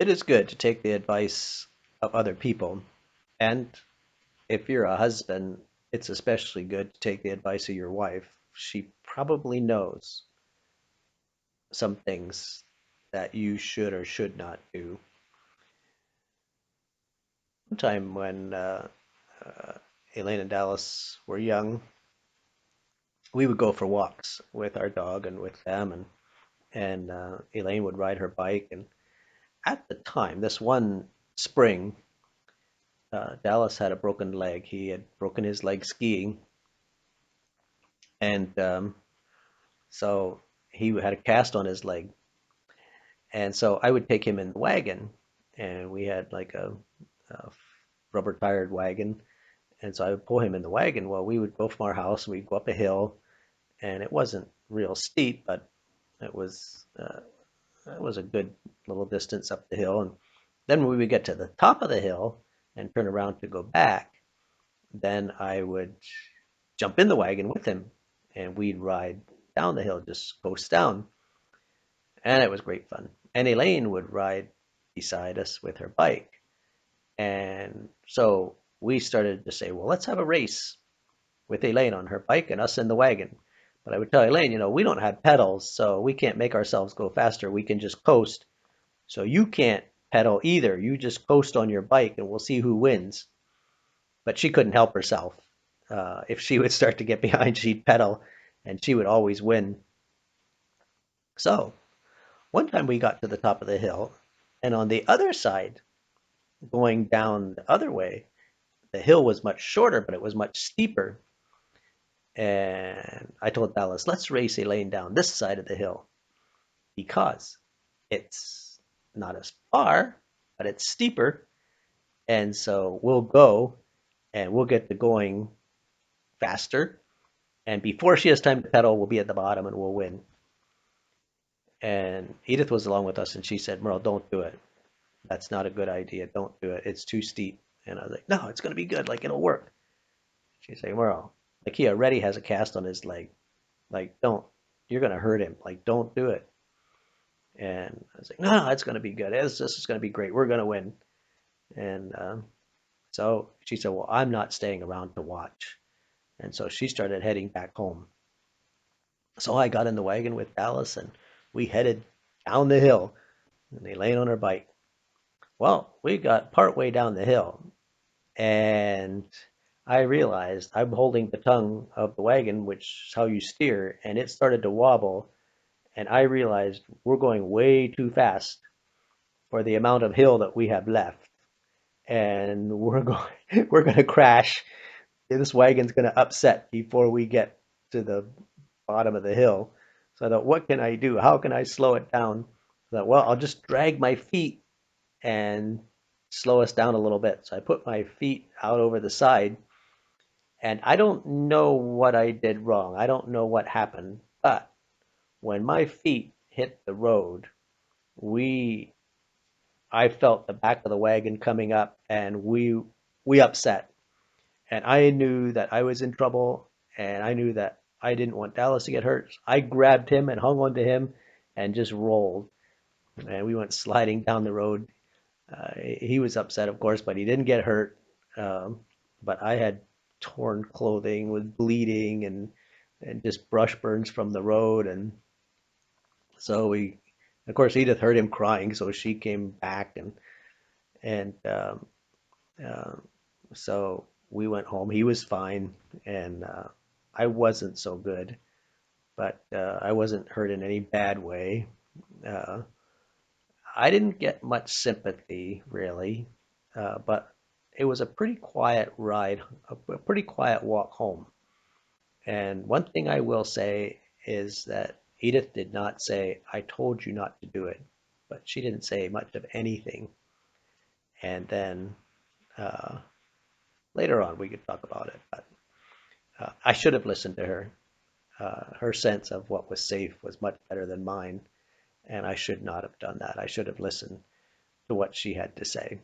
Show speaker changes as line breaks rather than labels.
It is good to take the advice of other people. And if you're a husband, it's especially good to take the advice of your wife. She probably knows some things that you should or should not do. One time when uh, Elaine and Dallas were young, we would go for walks with our dog and with them, and Elaine would ride her bike. And at the time, this one spring, Dallas had a broken leg. He had broken his leg skiing, and so he had a cast on his leg. And so I would take him in the wagon, and we had like a rubber tired wagon. And so I would pull him in the wagon. Well, we would go from our house, we'd go up a hill, and it wasn't real steep, but it was uh, it was a good little distance up the hill. And then when we would get to the top of the hill and turn around to go back, then I would jump in the wagon with him, and we'd ride down the hill, just coast down. And it was great fun. And Elaine would ride beside us with her bike. And so we started to say, well, let's have a race with Elaine on her bike and us in the wagon. But I would tell Elaine, we don't have pedals, so we can't make ourselves go faster. We can just coast. So you can't pedal either. You just coast on your bike and we'll see who wins. But she couldn't help herself. If she would start to get behind, she'd pedal and she would always win. So one time we got to the top of the hill, and on the other side, going down the other way, the hill was much shorter, but it was much steeper. And I told Dallas, let's race Elaine down this side of the hill because it's not as far, but it's steeper. And so we'll go and we'll get to going faster. And before she has time to pedal, we'll be at the bottom and we'll win. And Edith was along with us and she said, Merle, don't do it. That's not a good idea. Don't do it. It's too steep. And I was like, no, it's going to be good. Like, it'll work. She's like, Merle, like, he already has a cast on his leg. Like, don't. You're going to hurt him. Like, don't do it. And I was like, no, it's going to be good. This is going to be great. We're going to win. And so she said, well, I'm not staying around to watch. And so she started heading back home. So I got in the wagon with Dallas and we headed down the hill and they laying on her bike. Well, we got partway down the hill and I realized I'm holding the tongue of the wagon, which is how you steer, and it started to wobble. And I realized we're going way too fast for the amount of hill that we have left, and we're going to crash. This wagon's going to upset before we get to the bottom of the hill. So I thought, what can I do? How can I slow it down? I thought, well, I'll just drag my feet and slow us down a little bit. So I put my feet out over the side, and I don't know what I did wrong. I don't know what happened, but when my feet hit the road, we I felt the back of the wagon coming up and we upset. And I knew that I was in trouble and I knew that I didn't want Dallas to get hurt. I grabbed him and hung onto him and just rolled. And we went sliding down the road. He was upset, of course, but he didn't get hurt. Um, but I had torn clothing, was bleeding, and just brush burns from the road. And so of course, Edith heard him crying, so she came back and uh, so we went home. He was fine, and I wasn't so good, but I wasn't hurt in any bad way. Uh, I didn't get much sympathy really, but it was a pretty quiet ride, a pretty quiet walk home. And one thing I will say is that Edith did not say, I told you not to do it, but she didn't say much of anything. And then uh, later on, we could talk about it, but I should have listened to her. Her sense of what was safe was much better than mine, and I should not have done that. I should have listened to what she had to say.